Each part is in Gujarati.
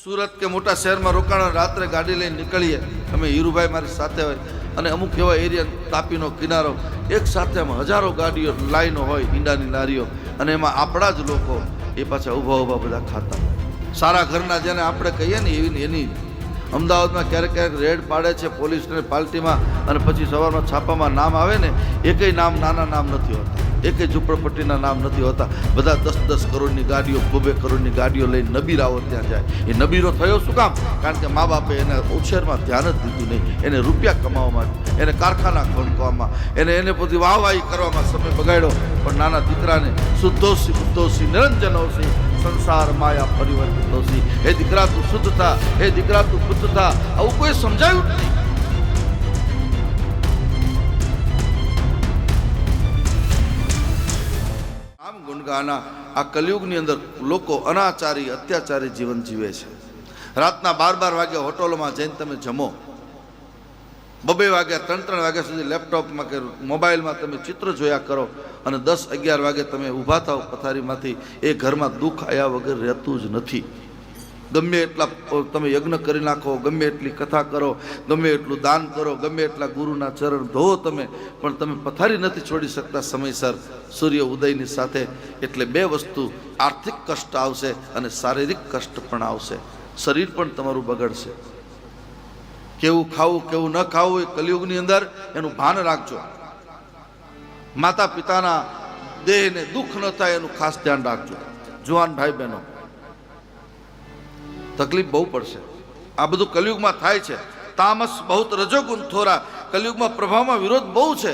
સુરત કે મોટા શહેરમાં રોકાણ રાત્રે ગાડી લઈને નીકળીએ અમે હીરુભાઈ મારી સાથે હોય અને અમુક એવા એરિયા તાપીનો કિનારો એક સાથે આમ હજારો ગાડીઓ લાઈનો હોય ઈંડાની લારીઓ અને એમાં આપણા જ લોકો એ પાછા ઊભા ઊભા બધા ખાતા સારા ઘરના જેને આપણે કહીએ ને એની અમદાવાદમાં ક્યારેક ક્યારેક રેડ પાડે છે પોલીસને પાર્ટીમાં અને પછી સવારમાં છાપામાં નામ આવે ને એકેય નામ નાના નામ નથી હોતા એકેય ઝૂંપડપટ્ટીના નામ નથી હોતા બધા 10-10 કરોડની ગાડીઓ 2-2 કરોડની ગાડીઓ લઈને નબીરાઓ ત્યાં જાય એ નબીરો થયો શું કામ કારણ કે મા બાપે એને ઉછેરમાં ધ્યાન જ દીધું નહીં એને રૂપિયા કમાવામાં એને કારખાના ખોલવામાં એને બધી વાહવાહી કરવામાં સમય બગાડ્યો પણ નાના દીકરાને શુદ્ધોસી બુદ્ધોસી નિરંજનોસી સંસાર માયા પરિવર્તિતોસી હે દીકરા તું શુદ્ધ થા હે દીકરા તું બુદ્ધ થા આવું કોઈ સમજાયું જ નહીં આમ ગુણગાના આ કલિયુગની અંદર લોકો અનાચારી અત્યાચારી જીવન જીવે છે રાતના 12 વાગે હોટલોમાં જઈને તમે જમો 2 વાગ્યા 3 વાગ્યા સુધી લેપટોપમાં કે મોબાઈલમાં તમે ચિત્ર જોયા કરો અને 10-11 વાગે તમે ઊભા થાવ પથારીમાંથી એ ઘરમાં દુઃખ આવ્યા વગર રહેતું જ નથી ગમે એટલા તમે યજ્ઞ કરી નાખો ગમે એટલી કથા કરો ગમે એટલું દાન કરો ગમે એટલા ગુરુના ચરણ ધોવો તમે પણ તમે પથારી નથી છોડી શકતા સમયસર સૂર્ય ઉદયની સાથે એટલે 2 વસ્તુ આર્થિક કષ્ટ આવશે અને શારીરિક કષ્ટ પણ આવશે શરીર પણ તમારું બગડશે કેવું ખાવું કેવું ન ખાવું એ કલિયુગની અંદર એનું ભાન રાખજો માતા પિતાના દેહને દુઃખ ન થાય એનું ખાસ ધ્યાન રાખજો જુવાન ભાઈ બહેનો તકલીફ બહુ પડશે આ બધું કલિયુગમાં થાય છે તામસ બહુત રજોગુણ થોરા કલિયુગમાં પ્રભાવમાં વિરોધ બહુ છે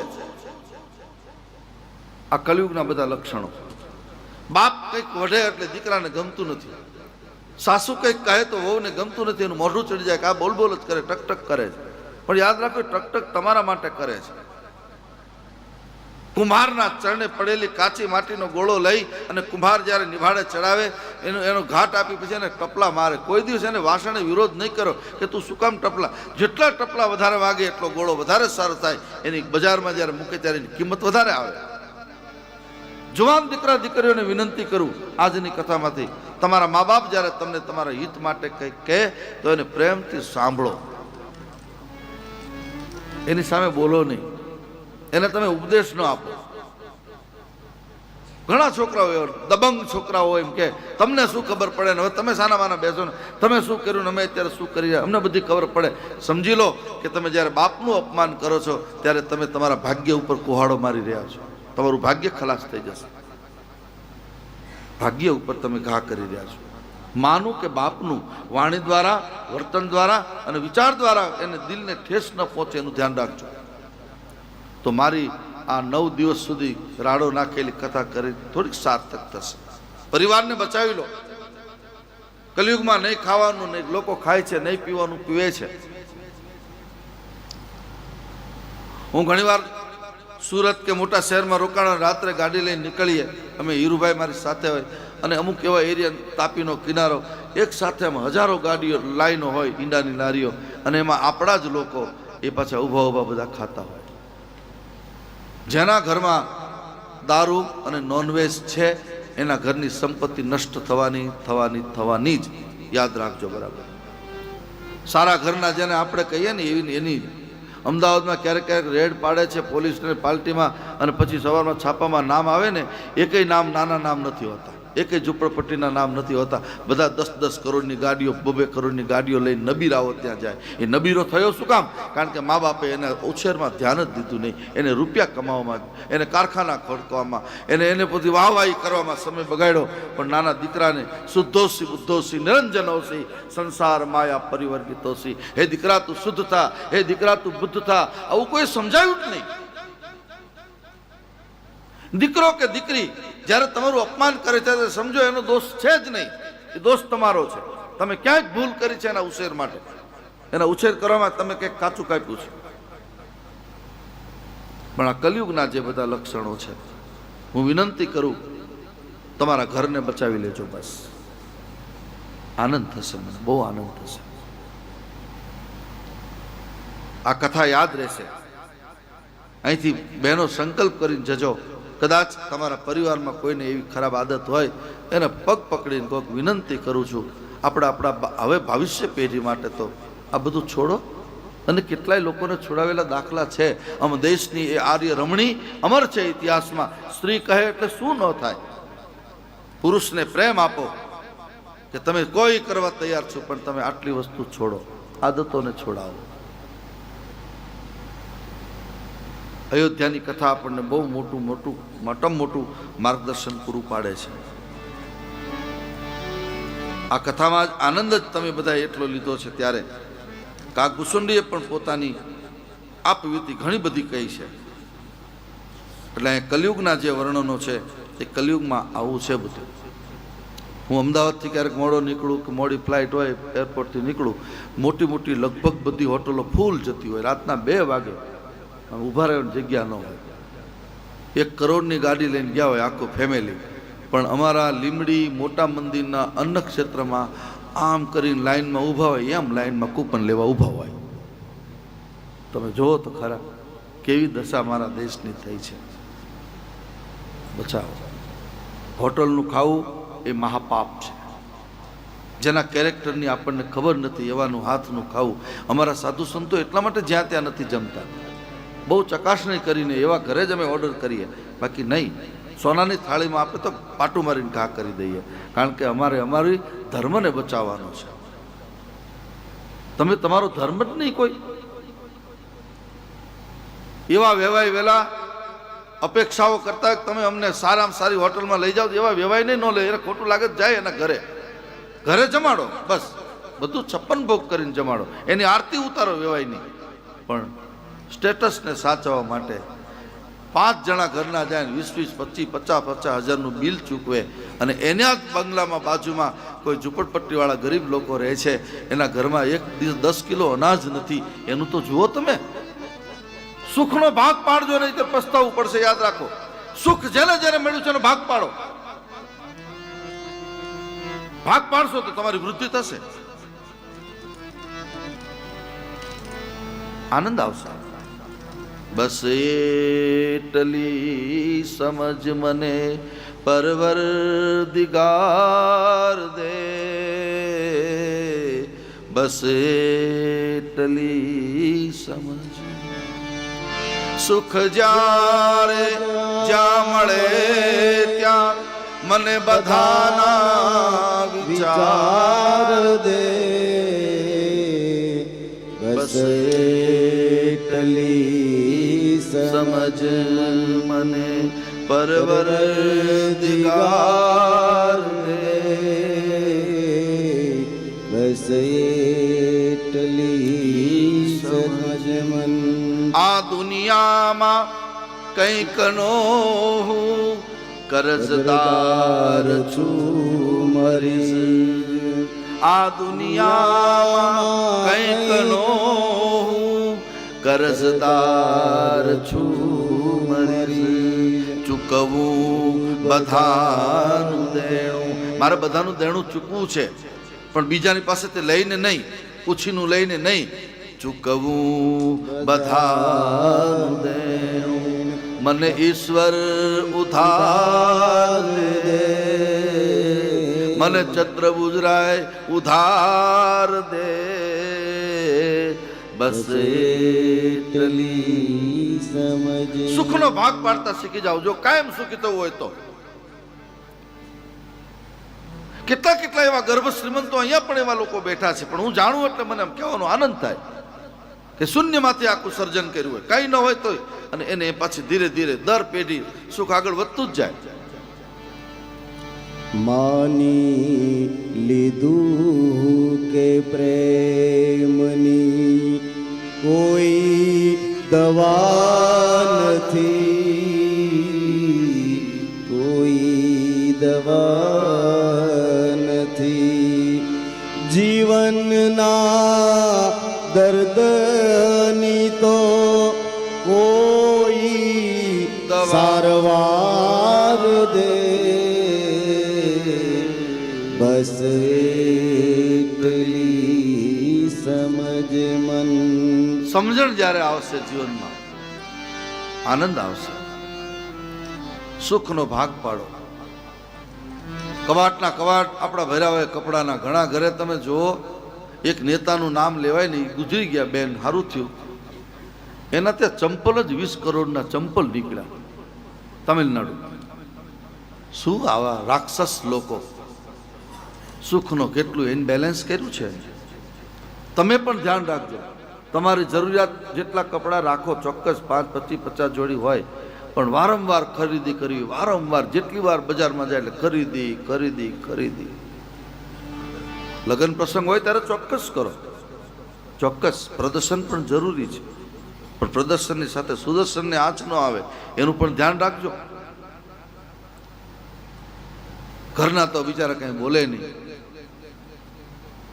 આ કલિયુગના બધા લક્ષણો બાપ કંઈક વઢે એટલે દીકરાને ગમતું નથી સાસુ કંઈક કહે તો વહુને ગમતું નથી એનું મોઢું ચડી જાય કે આ બોલ બોલ જ કરે ટક કરે છે પણ યાદ રાખો ટક ટક તમારા માટે કરે છે કુંભારના ચરણે પડેલી કાચી માટીનો ગોળો લઈ અને કુંભાર જ્યારે નિભાડે ચડાવે એનો ઘાટ આપી પછી એને ટપલા મારે કોઈ દિવસ એને વાસણે વિરોધ નહીં કરો કે તું શું કામ ટપલા જેટલા ટપલા વધારે વાગે એટલો ગોળો વધારે સારો થાય એની બજારમાં જ્યારે મૂકે ત્યારે એની કિંમત વધારે આવે જુવાન દીકરા દીકરીઓને વિનંતી કરું આજની કથામાંથી તમારા મા બાપ જ્યારે તમને તમારા હિત માટે કંઈક કહે તો એને પ્રેમથી સાંભળો એની સામે બોલો નહીં એને તમે ઉપદેશ ન આપો ઘણા છોકરાઓ એવા દબંગ છોકરાઓ એમ કે તમને શું ખબર પડે ને હવે તમે સાના માના બેસો ને તમે શું કર્યું ને અમે અત્યારે શું કરી રહ્યા અમને બધી ખબર પડે સમજી લો કે તમે જ્યારે બાપનું અપમાન કરો છો ત્યારે તમે તમારા ભાગ્ય ઉપર કુહાડો મારી રહ્યા છો તમારું ભાગ્ય ખલાસ થઈ જશે ભાગ્ય ઉપર તમે ઘા કરી રહ્યા છો માનું કે બાપનું વાણી દ્વારા વર્તન દ્વારા અને વિચાર દ્વારા એને દિલને ઠેસ ન પહોંચે એનું ધ્યાન રાખજો તો મારી આ 9 દિવસ સુધી રાડો નાખેલી કથા કરી થોડીક સાર્થક થશે પરિવારને બચાવી લો કલિયુગમાં નહીં ખાવાનું નહીં લોકો ખાય છે નહીં પીવાનું પીવે છે હું ઘણીવાર સુરત કે મોટા શહેરમાં રોકાણ રાત્રે ગાડી લઈને નીકળીએ અમે હીરુભાઈ મારી સાથે હોય અને અમુક એવા એરિયા તાપીનો કિનારો એક સાથે આમ હજારો ગાડીઓ લાઈનો હોય ઈંડાની લારીઓ અને એમાં આપણા જ લોકો એ પાછા ઊભા ઊભા બધા ખાતા હોય જેના ઘરમાં દારૂ અને નોનવેજ છે એના ઘરની સંપત્તિ નષ્ટ થવાની જ યાદ રાખજો બરાબર સારા ઘરના જેને આપણે કહીએ ને એની અમદાવાદમાં ક્યારેક ક્યારેક રેડ પાડે છે પોલીસને પાર્ટીમાં અને પછી સવારમાં છાપામાં નામ આવે ને એકેય નામ નાના નામ નથી હોતા એકેય ઝૂંપડપટ્ટીના નામ નથી હોતા બધા 10-10 કરોડની ગાડીઓ 2-2 કરોડની ગાડીઓ લઈને નબીરાઓ ત્યાં જાય એ નબીરો થયો શું કામ કારણ કે મા બાપે એને ઉછેરમાં ધ્યાન જ દીધું નહીં એને રૂપિયા કમાવામાં એને કારખાના ખોલવામાં એને બધી વાહવાહી કરવામાં સમય બગાડ્યો પણ નાના દીકરાને શુદ્ધોસી બુદ્ધોસી નિરંજનોસી સંસાર માયા પરિવર્તિતોસી હે દીકરા તું શુદ્ધ થા હે દીકરા તું બુદ્ધ થા આવું કોઈ સમજાયું જ નહીં દીકરો કે દીકરી જ્યારે તમારું અપમાન કરે છે ત્યારે સમજો એનો દોષ છે જ નહીં એ દોષ તમારો છે તમે ક્યાંક ભૂલ કરી છે એના ઉછેર માટે એના ઉછેર કરવામાં તમે કંઈક કાચું કાપ્યું છે પણ આ કલિયુગના જે બધા લક્ષણો છે હું વિનંતી કરું તમારા ઘરને બચાવી લેજો બસ આનંદ થશે મને બહુ આનંદ થશે આ કથા યાદ રહેશે અહીંથી બહેનો સંકલ્પ કરીને જજો કદાચ તમારા પરિવારમાં કોઈને એવી ખરાબ આદત હોય એને પગ પકડીને કોઈક વિનંતી કરું છું આપણા હવે ભવિષ્ય પેઢી માટે તો આ બધું છોડો. અને કેટલાય લોકોને છોડાવેલા દાખલા છે. દેશની એ આર્ય રમણી અમર છે ઇતિહાસમાં. સ્ત્રી કહે એટલે શું ન થાય. પુરુષને પ્રેમ આપો કે તમે કોઈ કરવા તૈયાર છો, પણ તમે આટલી વસ્તુ છોડો, આદતોને છોડાવો. અયોધ્યાની કથા આપણને બહુ મોટામાં મોટું માર્ગદર્શન પૂરું પાડે છે. આ કથામાં આનંદ જ તમે બધા એટલો લીધો છે. ત્યારે કાગભૂષુંડીએ પણ પોતાની આપવીતી ઘણી બધી કહી છે. એટલે કલિયુગના જે વર્ણનો છે એ કલિયુગમાં આવું છે બધું. હું અમદાવાદથી ક્યારેક મોડો નીકળું કે મોડી ફ્લાઇટ હોય, એરપોર્ટથી નીકળું, મોટી લગભગ બધી હોટલો ફૂલ જતી હોય. રાતના 2 વાગે ઊભા રહેવાની જગ્યા ન હોય. 1 કરોડની ગાડી લઈને ગયા હોય આખું ફેમિલી, પણ અમારા લીમડી મોટા મંદિરના અન્ન ક્ષેત્રમાં આમ કરીને લાઈનમાં ઊભા હોય, એમ લાઈનમાં કૂપન લેવા ઊભા હોય. તમે જુઓ તો ખરા કેવી દશા મારા દેશની થઈ છે. બચાવો. હોટલનું ખાવું એ મહાપાપ છે. જેના કેરેક્ટરની આપણને ખબર નથી એવાનું હાથનું ખાવું. અમારા સાધુ સંતો એટલા માટે જ્યાં ત્યાં નથી જમતા. બહુ ચકાસણી કરીને એવા ઘરે જ અમે ઓર્ડર કરીએ, બાકી નહીં. સોનાની થાળીમાં આપણે તો પાટું મારીને ઘા કરી દઈએ, કારણ કે અમારી ધર્મને બચાવવાનો છે. તમે તમારો ધર્મ જ નહીં કોઈ. એવા વેવાય વેલા અપેક્ષાઓ કરતા તમે અમને સારામાં સારી હોટલમાં લઈ જાઓ, એવા વેવાય નહીં ન લે. એને ખોટું લાગે જાય એના ઘરે જમાડો, બસ બધું 56 ભોગ કરીને જમાડો. એની આરતી ઉતારો વેવાય નહીં. પણ સ્ટેટસને સાચવવા માટે 5 જણા ઘરના જાય, 20-20, 25-50 હજારનું બિલ ચૂકવે, અને એના જ બંગલામાં બાજુમાં કોઈ ઝૂંપડપટ્ટીવાળા ગરીબ લોકો રહે છે, એના ઘરમાં 10 કિલો અનાજ નથી. એનું તો જુઓ તમે. સુખનો ભાગ પાડજો, નહીં તો પસ્તાવવું પડશે. યાદ રાખો, સુખ જેને મળ્યું છે એનો ભાગ પાડો. ભાગ પાડશો તો તમારી વૃદ્ધિ થશે, આનંદ આવશે. બસ એટલી સમજ મને પરવરદિગાર દે, બસ એટલી સમજ. સુખ જ્યારે જ્યાં મળે ત્યાં મને બધાના વિચાર દે, બસ એટલી સમજ મને પરવરદિગાર દે, બસ એટલી સમજ મન. આ દુનિયામાં કંઈક નો હું કરજદાર છું મરી. આ દુનિયામાં કંઈક નો હું કરજદાર છું મરી. ચૂકવું બધાનું દેણું, મારે બધાનું દેણું ચૂકવું છે, પણ બીજાની પાસેથી લઈને નહીં, પૂછીનું લઈને નહીં. ચૂકવું બધાનું દેણું, મને ઈશ્વર ઉધાર દે, મને ચંદ્રબુજરાય ઉધાર દે, બસ એટલી સમજ. સુખનો ભાગ પાડતા શીખી જાઓ, જો કાયમ સુખી થવું હોય તો. કેટલા એવા ગર્ભ શ્રીમંતો અહીંયા પણ એવા લોકો બેઠા છે, પણ હું જાણું એટલે મને એમ કહેવાનો આનંદ થાય કે શૂન્યમાંથી આખું સર્જન કર્યું હોય, કંઈ ન હોય તોય, અને એને પાછી ધીરે ધીરે દર પેઢી સુખ આગળ વધતું જ જાય. માની લીધું કે પ્રેમની કોઈ દવા નથી, કોઈ દવા નથી. જીવનના દર્દની તો કોઈ સારવાર દે, બસ એટલી સમજ મન. સમજણ જ્યારે આવશે જીવનમાં આનંદ આવશે. સુખનો ભાગ પાડો. કવાટના કવાટ આપણા ભર્યા હોય કપડાના. ઘણા ઘરે તમે જુઓ, એક નેતાનું નામ લેવાય નહીં, ગુજરી ગયા બેન, સારું થયું, એના ત્યાં ચંપલ જ 20 કરોડના ચંપલ નીકળ્યા તમિલનાડુ. શું આવા રાક્ષસ લોકો સુખનો કેટલું ઇનબેલેન્સ કર્યું છે. તમે પણ ધ્યાન રાખજો, તમારી જરૂરિયાત જેટલા કપડાં રાખો, ચોક્કસ 5, 25, 50 જોડી હોય, પણ વારંવાર ખરીદી કરવી, વારંવાર જેટલી વાર બજારમાં જાય એટલે ખરીદી ખરીદી ખરીદી. લગ્ન પ્રસંગ હોય ત્યારે ચોક્કસ કરો, ચોક્કસ પ્રદર્શન પણ જરૂરી છે, પણ પ્રદર્શનની સાથે સુદર્શનને આંચ ન આવે એનું પણ ધ્યાન રાખજો. ઘરના તો બિચારા કંઈ બોલે નહીં,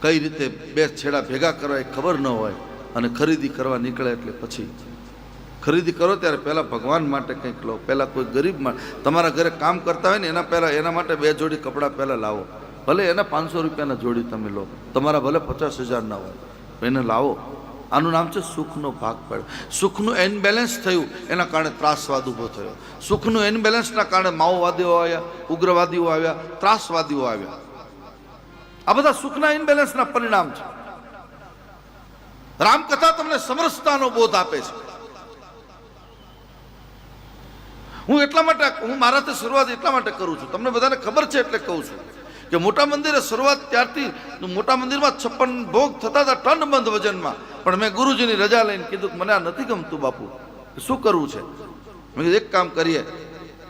કઈ રીતે બે છેડા ભેગા કરવા એ ખબર ન હોય, અને ખરીદી કરવા નીકળે એટલે પછી ખરીદી કરો ત્યારે પહેલાં ભગવાન માટે કંઈક લો, પહેલાં કોઈ ગરીબ તમારા ઘરે કામ કરતા હોય ને એના પહેલાં એના માટે 2 જોડી કપડાં પહેલાં લાવો. ભલે એના 500 રૂપિયાના જોડી તમે લો, તમારા ભલે 50,000 હોય, એને લાવો. આનું નામ છે સુખનો ભાગ પાડ્યો. સુખનું ઇનબેલેન્સ થયું એના કારણે ત્રાસવાદ ઊભો થયો. સુખનું ઇનબેલેન્સના કારણે માઓવાદીઓ આવ્યા, ઉગ્રવાદીઓ આવ્યા, ત્રાસવાદીઓ આવ્યા. આ બધા સુખના ઇનબેલેન્સના પરિણામ છે. રામકથા તમને સમરસતાનો બોધ આપે છે. હું મારાથી શરૂઆત એટલા માટે કરું છું, તમને બધાને ખબર છે એટલે કહું છું કે મોટા મંદિરે શરૂઆત ત્યારથી મોટા મંદિરમાં 56 ભોગ થતા હતા ટનબંધ વજનમાં, પણ મેં ગુરુજીની રજા લઈને કીધું કે મને આ નથી ગમતું બાપુ, શું કરવું છે? મેં કીધું એક કામ કરીએ,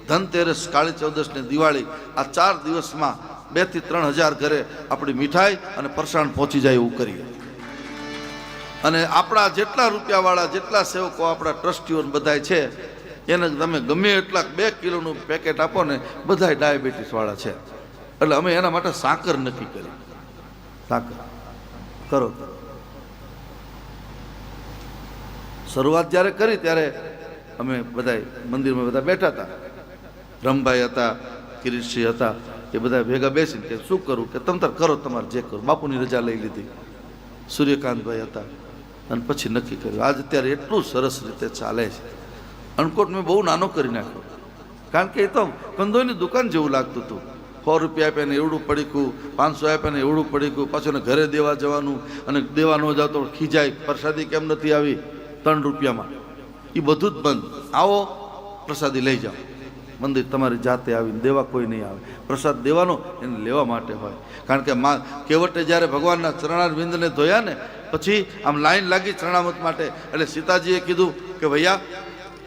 ધનતેરસ, કાળી ચૌદસ ને દિવાળી, આ 4 દિવસમાં 2 થી 3 હજાર ઘરે આપણી મીઠાઈ અને ફરસાણ પહોંચી જાય એવું કરીએ. અને આપણા જેટલા રૂપિયાવાળા, જેટલા સેવકો, આપણા ટ્રસ્ટીઓ બધા છે, એને તમે ગમે એટલા 2 કિલોનું પેકેટ આપો ને, બધા ડાયાબિટીસ વાળા છે, એટલે અમે એના માટે સાકર નક્કી કરી. સાકર કરો. શરૂઆત જ્યારે કરી ત્યારે અમે બધા મંદિરમાં બધા બેઠા હતા, રમભાઈ હતા, કિરીટસિંહ હતા, એ બધા ભેગા બેસીને કે શું કરું, કે તમ તાર કરો, તમારે જે કરો. બાપુની રજા લઈ લીધી, સૂર્યકાંતભાઈ હતા, અને પછી નક્કી કર્યું. આજ અત્યારે એટલું સરસ રીતે ચાલે છે. અણકોટ મેં બહુ નાનો કરી નાખ્યો, કારણ કે એ તો કંદોઈની દુકાન જેવું લાગતું હતું. 100 રૂપિયા આપ્યા ને એવડું પડીકું, 500 આપ્યા ને એવડું પડીકું, પાછું ઘરે દેવા જવાનું, અને દેવા ન જાવ તો ખીજાય, પ્રસાદી કેમ નથી આવી 3 રૂપિયામાં, એ બધું જ બંધ. આવો પ્રસાદી લઈ જાઓ, મંદિર તમારી જાતે આવીને દેવા કોઈ નહીં આવે. પ્રસાદ દેવાનો એને લેવા માટે હોય, કારણ કે કેવટે જ્યારે ભગવાનના ચરણારવિંદને ધોયા ને પછી આમ લાઈન લાગી ચરણામત માટે, એટલે સીતાજીએ કીધું કે ભૈયા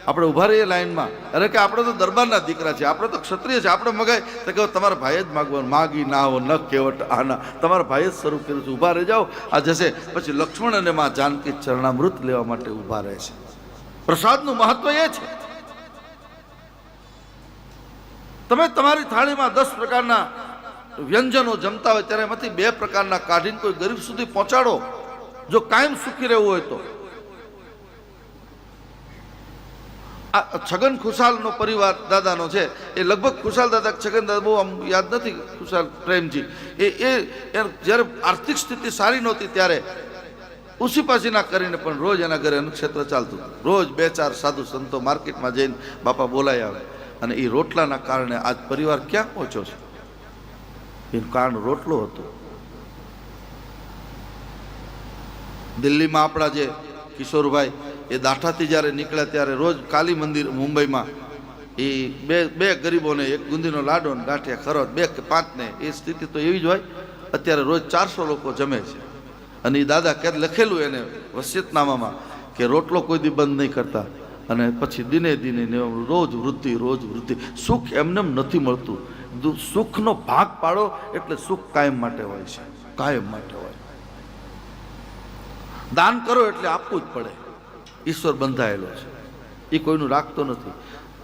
આપણે ઊભા રહીએ લાઈનમાં. અરે કે આપણે તો દરબારના દીકરા છે, આપણે તો ક્ષત્રિય છે, આપણે મગાય તો કે તમારા ભાઈ જ માગવાનું, માગી ના આવો ન કેવટ આના, તમારા ભાઈ જ શરૂ કર્યું છે, ઊભા રહી જાઓ, આ જશે. પછી લક્ષ્મણ અને માં જાનકી ચરણામૃત લેવા માટે ઊભા રહે છે. પ્રસાદનું મહત્વ એ છે, તમે તમારી થાળીમાં 10 પ્રકારના વ્યંજનો જમતા હોય ત્યારે એમાંથી 2 પ્રકારના કાઢીને કોઈ ગરીબ સુધી પહોંચાડો, જો કાયમ સુખી રહેવું હોય તો. છગન ખુશાલનો પરિવાર દાદાનો છે, એ લગભગ ખુશાલ દાદા, છગન દાદા બહુ આમ યાદ નથી, ખુશાલ પ્રેમજી, એ જ્યારે આર્થિક સ્થિતિ સારી નહોતી ત્યારે ઉસીપાસીના કરીને પણ રોજ એના ઘરે અન્નક્ષેત્ર ચાલતું. રોજ 2-4 સાધુ સંતો માર્કેટમાં જઈને બાપા બોલાય આવે, અને એ રોટલાના કારણે આજ પરિવાર ક્યાં પહોંચ્યો છે? એનું કારણ રોટલો હતો. દિલ્હીમાં આપણા જે કિશોરભાઈ, એ દાઠાથી જ્યારે નીકળ્યા ત્યારે રોજ કાલી મંદિર મુંબઈમાં એ બે ગરીબોને એક ગુંદીનો લાડો ને ગાંઠિયા ખરોટ 2 કે 5 ને, એ સ્થિતિ તો એવી જ હોય. અત્યારે રોજ 400 લોકો જમે છે. અને એ દાદા કે લખેલું એને વસિયતનામામાં કે રોટલો કોઈ દી બંધ નહીં કરતા, અને પછી દિને દિને રોજ વૃદ્ધિ, રોજ વૃદ્ધિ. સુખ એમનેમ નથી મળતું, સુખનો ભાગ પાડો એટલે સુખ કાયમ માટે હોય છે, કાયમ માટે હોય. દાન કરો એટલે આપવું જ પડે. ઈશ્વર બંધાયેલો છે, એ કોઈનું રાખતો નથી.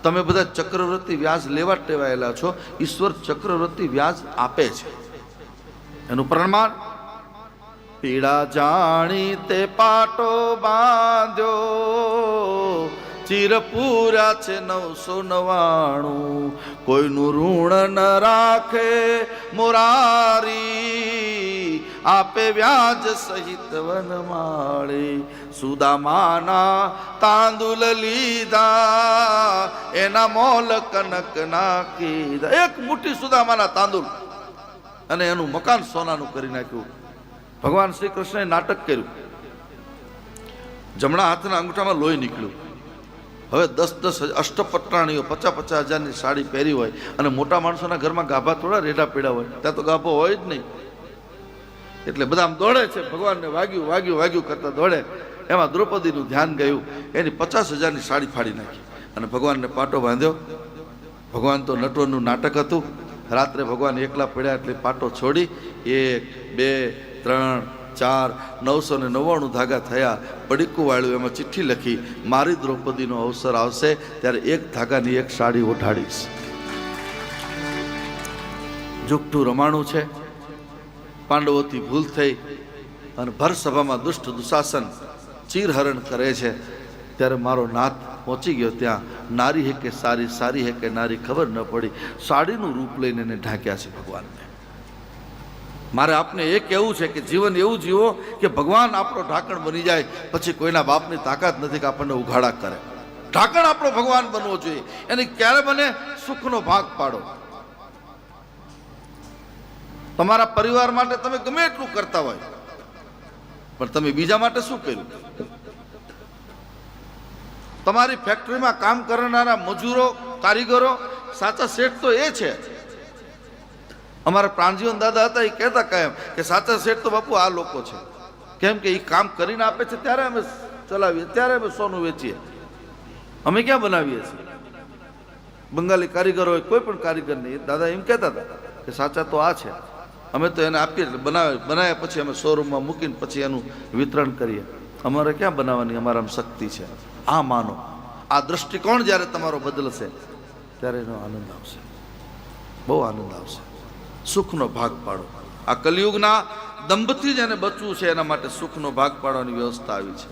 તમે બધા ચક્રવર્તી વ્યાજ લેવા ટેવાયેલા છો, ઈશ્વર ચક્રવર્તી વ્યાજ આપે છે. એનું પ્રમાણ, પીડા જાણી તે પાટો બાંધ્યો, ચીર પૂર્યા છે 999, કોઈનું ઋણ ન રાખે મોરારી, આપે વ્યાજ સહિત વનમાળી. સુદામાના તાંદુલ લીધા, એના મોલ કનક નાખી. 1 મુઠ્ઠી સુદામાના તાંદુલ અને એનું મકાન સોનાનું કરી નાખ્યું. ભગવાન શ્રી કૃષ્ણએ નાટક કર્યું. જમણા હાથના અંગૂઠામાં લોહી નીકળ્યું. હવે 10 અષ્ટપટરાણીઓ 50 હજારની સાડી પહેરી હોય અને મોટા માણસોના ઘરમાં ગાભા થોડા રેઢા પીડા હોય, ત્યાં તો ગાભો હોય જ નહીં. એટલે બધા આમ દોડે છે, ભગવાનને વાગ્યું વાગ્યું વાગ્યું કરતા દોડે. એમાં દ્રૌપદીનું ધ્યાન ગયું, એની 50 હજારની સાડી ફાડી નાખી અને ભગવાનને પાટો બાંધ્યો. ભગવાન તો નટવરનું નાટક હતું. રાત્રે ભગવાન એકલા પડ્યા એટલે પાટો છોડી 1 2 3 4 999 ધાગા થયા. પડીકું વાળ્યું, એમાં ચિઠ્ઠી લખી, મારી દ્રૌપદીનો અવસર આવશે ત્યારે એક ધાગાની એક સાડી ઓઢાડીશ. જુગઠું રમાણું છે. પાંડવોથી ભૂલ થઈ અને ભર સભામાં દુષ્ટ દુશાસન ચીરહરણ કરે છે ત્યારે મારો નાથ પહોંચી ગયો ત્યાં. નારી હે કે સારી, સારી હે કે નારી ખબર ન પડી. સાડીનું રૂપ લઈને એને ઢાંક્યા છે ભગવાનને. મારે આપને એ કહેવું છે કે જીવન એવું જીવો કે ભગવાન આપણો ઢાંકણ બની જાય. પછી કોઈના બાપની તાકાત નથી કે આપણને ઉઘાડા કરે. ઢાંકણ આપણો ભગવાન બનવો જોઈએ. એને ક્યારે બને? સુખનો ભાગ પાડો. તમારા પરિવાર માટે તમે ગમે એટલું કરતા હોય, પણ તમે બીજા માટે શું કર્યું? તમારી ફેક્ટરીમાં કામ કરનારા મજૂરો, કારીગરો, સાચા શેઠ તો એ છે. અમારા પ્રાણજીવન દાદા હતા, એ કહેતા કાયમ કે સાચા શેઠ તો બાપુ આ લોકો છે. કેમ કે એ કામ કરીને આપે છે ત્યારે અમે ચલાવીએ, ત્યારે અમે સોનું વેચીએ. અમે ક્યાં બનાવીએ છીએ? બંગાળી કારીગર હોય, કોઈ પણ કારીગર નહીં. દાદા એમ કહેતા હતા કે સાચા તો આ છે. અમે તો એને આપીએ, એટલે બનાવ્યા પછી અમે શોરૂમમાં મૂકીને પછી એનું વિતરણ કરીએ. અમારે ક્યાં બનાવવાની? અમારામાં શક્તિ છે. આ માનો. આ દ્રષ્ટિકોણ જ્યારે તમારો બદલશે ત્યારે એનો આનંદ આવશે, બહુ આનંદ આવશે. સુખનો ભાગ પાડો. આ કલિયુગના દંભથી જ એને બચવું છે, એના માટે સુખનો ભાગ પાડવાની વ્યવસ્થા આવી છે.